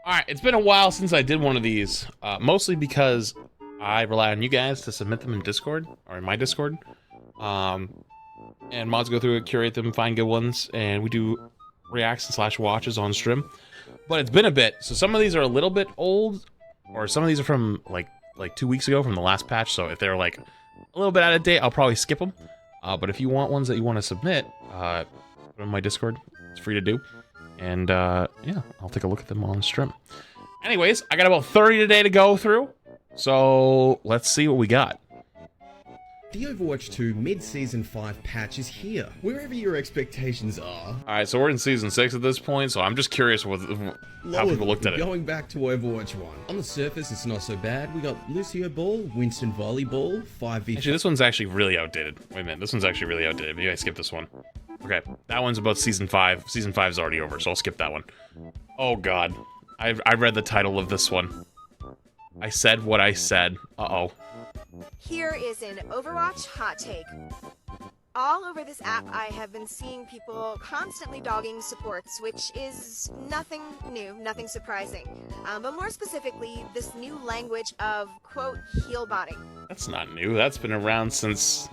Alright, it's been a while since I did one of these, mostly because I rely on you guys to submit them in Discord, or in my Discord. And mods go through it, curate them, find good ones, and we do reacts and / watches on stream. But it's been a bit, so some of these are a little bit old, or some of these are from like 2 weeks ago from the last patch, so if they're like a little bit out of date, I'll probably skip them. But if you want ones that you want to submit, put them in my Discord. It's free to do. And, yeah, I'll take a look at them on stream. Anyways, I got about 30 today to go through, so let's see what we got. The Overwatch 2 Mid-Season 5 patch is here, wherever your expectations are. Alright, so we're in Season 6 at this point, so I'm just curious how people looked at it. Going back to Overwatch 1. On the surface, it's not so bad. We got Lucio Ball, Winston Volleyball, 5v... Actually, this one's actually really outdated. Wait a minute, this one's actually really outdated. Maybe I skipped this one. Okay, that one's about Season 5. Season 5 is already over, so I'll skip that one. Oh god. I read the title of this one. I said what I said. Uh-oh. Here is an Overwatch hot take. All over this app, I have been seeing people constantly dogging supports, which is nothing new, nothing surprising. But more specifically, this new language of, quote, heal botting. That's not new. That's been around since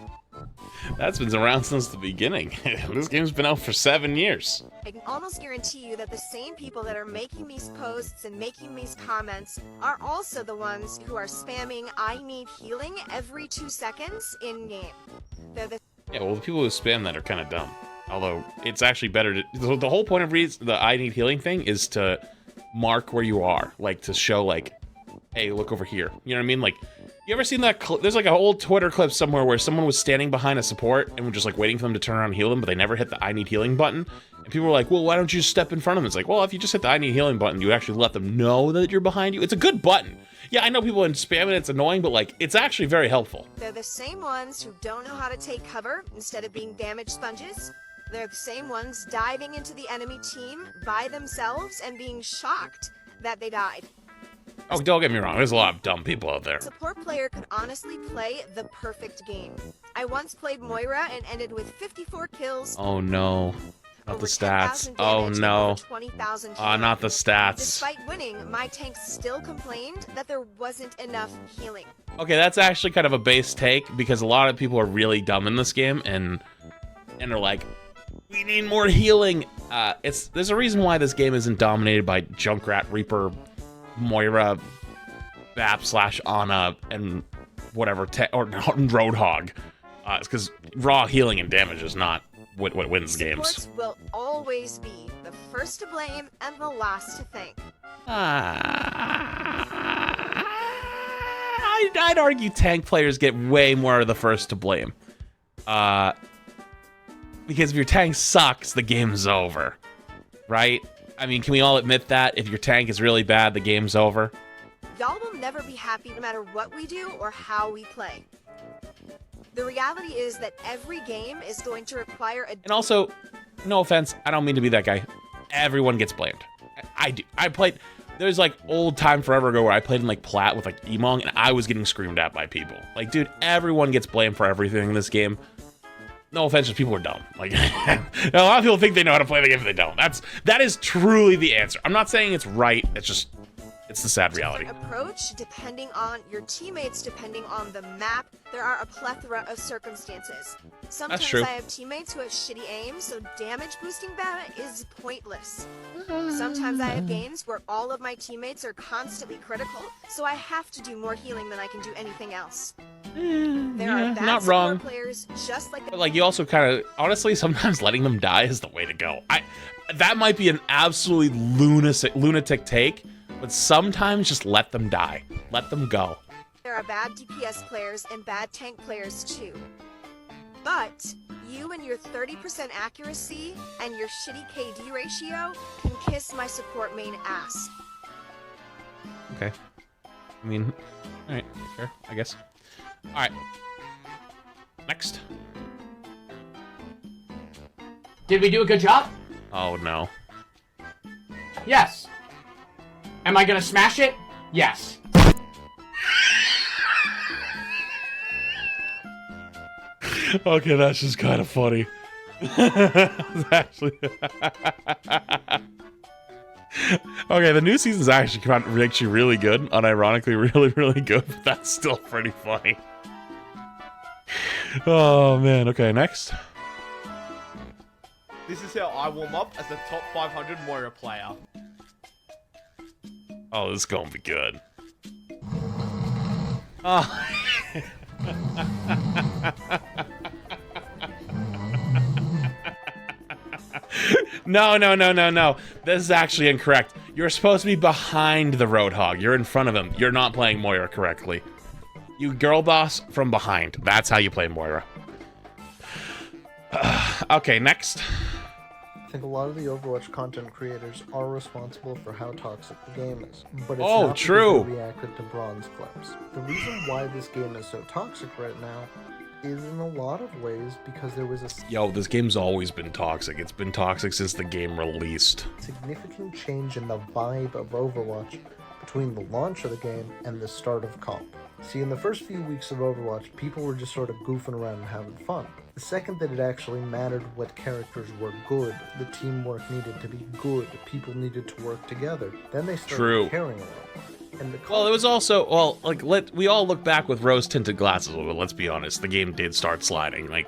the beginning. This game's been out for 7 years. I can almost guarantee you that the same people that are making these posts and making these comments are also the ones who are spamming "I need healing" every 2 seconds in-game. They're the Yeah, well, the people who spam that are kind of dumb. Although, it's actually better to... The whole point of the "I need healing" thing is to mark where you are. Like, to show, like, hey, look over here. You know what I mean? Like, you ever seen that there's like an old Twitter clip somewhere where someone was standing behind a support and was just like waiting for them to turn around and heal them, but they never hit the "I need healing" button. And people were like, well, why don't you step in front of them? It's like, well, if you just hit the "I need healing" button, you actually let them know that you're behind you. It's a good button. Yeah, I know people in spam it, it's annoying, but like, it's actually very helpful. They're the same ones who don't know how to take cover instead of being damage sponges. They're the same ones diving into the enemy team by themselves and being shocked that they died. Oh, don't get me wrong, there's a lot of dumb people out there. A support player could honestly play the perfect game. I once played Moira and ended with 54 kills. Oh no. Not the stats. Oh damage, no. 20,000 Not the stats. Despite winning, my tank still complained that there wasn't enough healing. Okay, that's actually kind of a base take, because a lot of people are really dumb in this game, and are like, we need more healing. There's a reason why this game isn't dominated by Junkrat, Reaper, Moira, Bap / Ana, and whatever, or Roadhog. It's because raw healing and damage is not what wins games. Supports will always be the first to blame and the last to thank. I'd argue tank players get way more of the first to blame. Because if your tank sucks, the game's over. Right? I mean, can we all admit that? If your tank is really bad, the game's over. Y'all will never be happy no matter what we do or how we play. The reality is that every game is going to require a... And also, no offense, I don't mean to be that guy. Everyone gets blamed. I do. I played... There's like old time forever ago where I played in like Plat with like Emong, and I was getting screamed at by people. Like, dude, everyone gets blamed for everything in this game. No offense, just people are dumb. Like, a lot of people think they know how to play the game, but they don't. That is truly the answer. I'm not saying it's right. It's the sad reality. Approach depending on your teammates, depending on the map. There are a plethora of circumstances. Sometimes I have teammates who have shitty aim, so damage boosting them is pointless. Sometimes I have games where all of my teammates are constantly critical, so I have to do more healing than I can do anything else. There are bad not wrong. players just like But like, you also kind of, honestly, sometimes letting them die is the way to go. That might be an absolutely lunatic take, but sometimes just let them die. Let them go. There are bad DPS players and bad tank players too. But you and your 30% accuracy and your shitty KD ratio can kiss my support main ass. Okay. I mean, alright, fair, I guess. Alright. Next. Did we do a good job? Oh no. Yes. Am I gonna smash it? Yes. Okay, that's just kind of funny. Actually, Okay, the new season's actually really good, unironically really, really good, but that's still pretty funny. Oh, man. Okay, next. This is how I warm up as a top 500 Moira player. Oh, this is gonna be good. Oh. No. This is actually incorrect. You're supposed to be behind the Roadhog. You're in front of him. You're not playing Moira correctly. You girl boss from behind. That's how you play Moira. Okay, next. I think a lot of the Overwatch content creators are responsible for how toxic the game is, but it's Oh, not true. because they reacted to bronze clips. The reason why this game is so toxic right now is in a lot of ways because there was a Yo, this game's always been toxic. It's been toxic since the game released. significant change in the vibe of Overwatch between the launch of the game and the start of comp. See, in the first few weeks of Overwatch, people were just sort of goofing around and having fun. The second that it actually mattered what characters were good, the teamwork needed to be good, people needed to work together, then they started caring a little. And the Well, it was also, well, like, we all look back with rose-tinted glasses, but let's be honest, the game did start sliding. Like,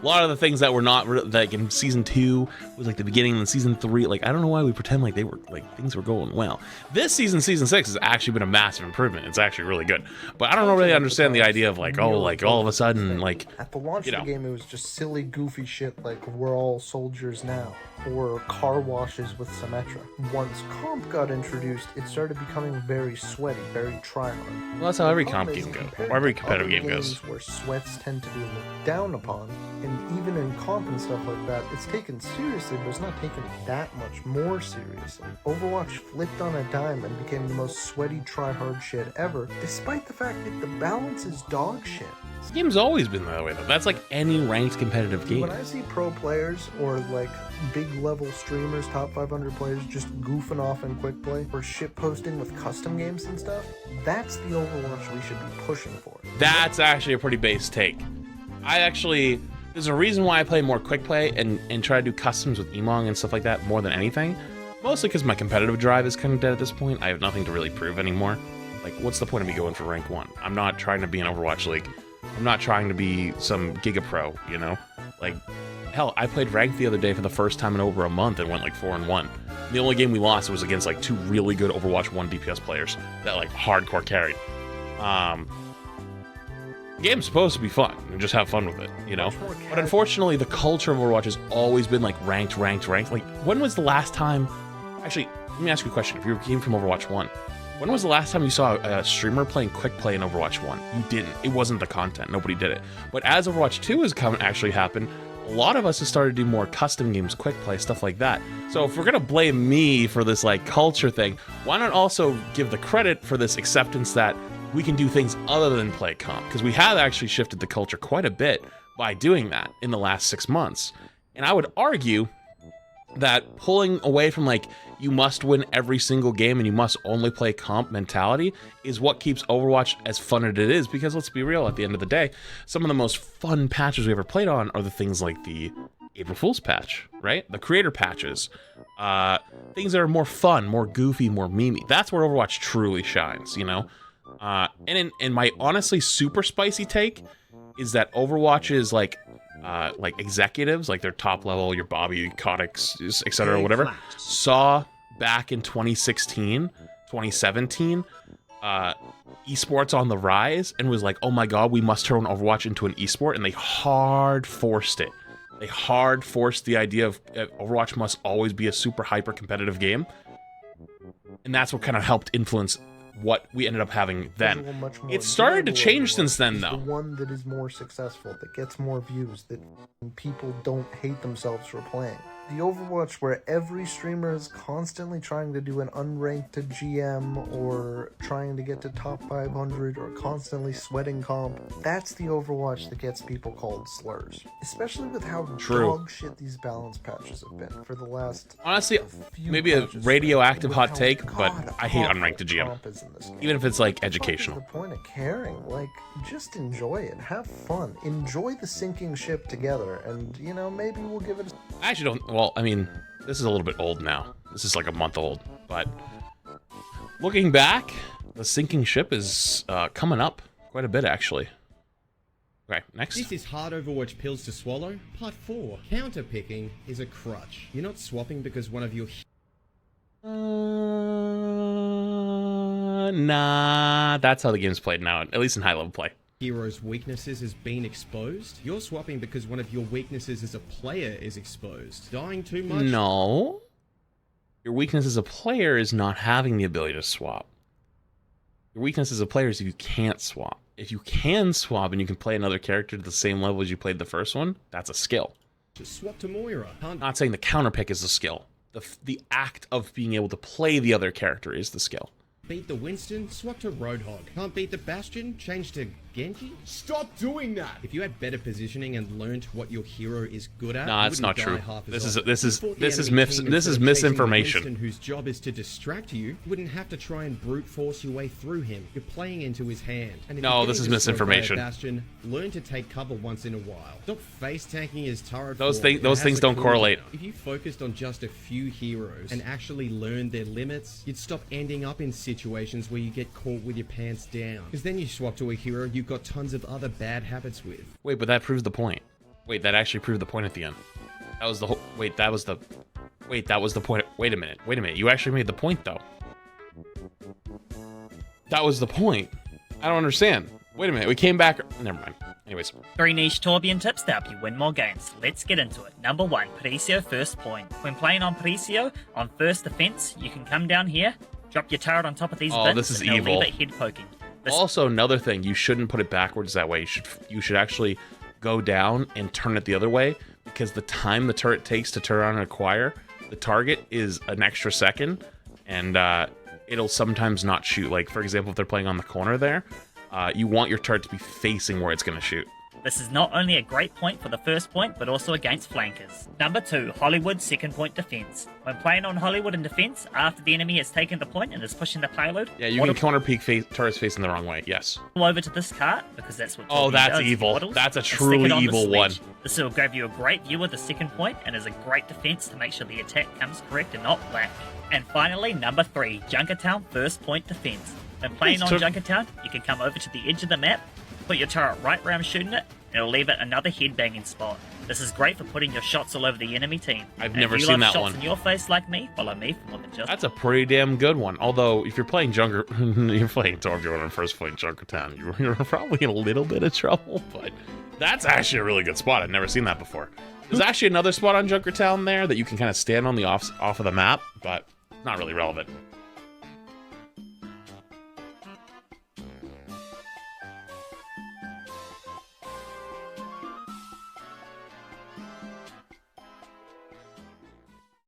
a lot of the things that were not, like, in Season 2 was, like, the beginning, and Season 3, like, I don't know why we pretend like they were, like, things were going well. This season, Season 6, has actually been a massive improvement. It's actually really good. But I don't really understand the idea of, like, oh, like, all of a sudden, like, at the launch you of know. the game, it was just silly, goofy shit like we're all soldiers now, or car washes with Symmetra. Once comp got introduced, it started becoming very sweaty, very tryhard. Well, that's how every The comp problem game is, goes, compared or every to competitive other game goes. games where sweats tend to be looked down upon, and even in comp and stuff like that, it's taken seriously, but it's not taken that much more seriously. Overwatch flipped on a dime and became the most sweaty, tryhard shit ever, despite the fact that the balance is dog shit. This game's always been that way, though. That's like any ranked competitive game. When I see pro players or like big level streamers, top 500 players just goofing off in quick play or shit posting with custom games and stuff, that's the Overwatch we should be pushing for. That's actually a pretty base take. There's a reason why I play more quick play and try to do customs with Emong and stuff like that more than anything. Mostly because my competitive drive is kind of dead at this point. I have nothing to really prove anymore. Like, what's the point of me going for rank 1? I'm not trying to be an Overwatch League. I'm not trying to be some Giga Pro, you know? Like, hell, I played ranked the other day for the first time in over a month and went like 4-1. The only game we lost was against like 2 really good Overwatch 1 DPS players that like hardcore carried. The game's supposed to be fun and just have fun with it, you know? But unfortunately, the culture of Overwatch has always been like ranked. Like, when was the last time... Actually, let me ask you a question. If you came from Overwatch 1, when was the last time you saw a streamer playing quick play in Overwatch 1? You didn't. It wasn't the content. Nobody did it. But as Overwatch 2 has actually happened, a lot of us have started to do more custom games, quick play, stuff like that. So if we're gonna blame me for this like culture thing, why not also give the credit for this acceptance that we can do things other than play comp? Because we have actually shifted the culture quite a bit by doing that in the last 6 months. And I would argue that pulling away from like you must win every single game and you must only play comp mentality is what keeps Overwatch as fun as it is, because let's be real, at the end of the day, some of the most fun patches we ever played on are the things like the April Fool's patch, right? The creator patches, things that are more fun, more goofy, more memey. That's where Overwatch truly shines, you know? And in my honestly super spicy take is that Overwatch's like executives, like their top level, your Bobby Kotick's, etc., whatever, saw back in 2016, 2017, esports on the rise and was like, oh my god, we must turn Overwatch into an esport, and they hard forced it. They hard forced the idea of Overwatch must always be a super hyper competitive game, and that's what kind of helped influence what we ended up having then. It started to change since then, though. The one that is more successful, that gets more views, that people don't hate themselves for playing. The Overwatch where every streamer is constantly trying to do an unranked to GM or trying to get to top 500 or constantly sweating comp, that's the Overwatch that gets people called slurs. Especially with how dog shit these balance patches have been for the last... Honestly, maybe a radioactive hot take, but I hate unranked to GM. Even if it's like educational. What's the point of caring? Like, just enjoy it. Have fun. Enjoy the sinking ship together, and, you know, maybe we'll give it a... I actually don't... Well, I mean, this is a little bit old now. This is like a month old. But looking back, the sinking ship is coming up quite a bit, actually. Okay, next. This is hard Overwatch pills to swallow. Part 4. Counter picking is a crutch. You're not swapping because one of your Nah, that's how the game's played now, at least in high-level play. hero's weaknesses has been exposed. You're swapping because one of your weaknesses as a player is exposed. Dying too much? No. Your weakness as a player is not having the ability to swap. Your weakness as a player is you can't swap. If you can swap and you can play another character to the same level as you played the first one, that's a skill. Just swap to Moira. I'm not saying the counter pick is a skill. The act of being able to play the other character is the skill. Beat the Winston, swap to Roadhog. Can't beat the Bastion, change to Genji? Stop doing that! If you had better positioning and learned what your hero is good at, nah, you it's wouldn't not true. die half as This often. is If you fought the enemy team this is instead of chasing misinformation. the Winston whose job is to distract you, you wouldn't have to try and brute force your way through him. You're playing into his hand. And if No, you're this getting is destroyed by a misinformation. Bastion, learn to take cover once in a while. Stop face tanking his turret. Those forward. things It has things a don't cooldown. correlate. If you focused on just a few heroes and actually learned their limits, you'd stop ending up in situations where you get caught with your pants down. Because then you swap to a hero you've got tons of other bad habits with. Wait, but that proves the point. Wait, that actually proved the point at the end. That was the whole. Wait, that was the. Wait, that was the point. Wait a minute. Wait a minute. You actually made the point, though. That was the point. I don't understand. Wait a minute. We came back. Never mind. Anyways. 3 niche Torbjorn tips to help you win more games. Let's get into it. Number 1, Patricio first point. When playing on Patricio, on first defense, you can come down here, drop your turret on top of these Oh, bins, this is and it'll evil. leave it head poking. This Also, another thing, you shouldn't put it backwards that way. You should actually go down and turn it the other way, because the time the turret takes to turn around and acquire the target is an extra second, and it'll sometimes not shoot. Like, for example, if they're playing on the corner there, you want your turret to be facing where it's going to shoot. This is not only a great point for the first point, but also against flankers. Number 2, Hollywood second point defense. When playing on Hollywood in defense, after the enemy has taken the point and is pushing the payload, Yeah, you can counter peek turrets facing the wrong way, yes. waddle over to this cart, because that's what Oh, Torbjorn that's does, he evil. waddles, That's a and stick truly it on the evil one. sledge. This will give you a great view of the second point and is a great defense to make sure the attack comes correct and not black. And finally, number 3, Junkertown first point defense. When playing on Junkertown, you can come over to the edge of the map, put your turret right where I'm shooting it, and it'll leave it another headbanging spot. This is great for putting your shots all over the enemy team. I've And never if you seen love that shots one. in your face like me, follow me for more than just. That's a pretty damn good one. Although, if you're playing you're playing Torbjorn on first point Junkertown, you're probably in a little bit of trouble, but that's actually a really good spot. I've never seen that before. There's actually another spot on Junkertown there that you can kind of stand on the off of the map, but not really relevant.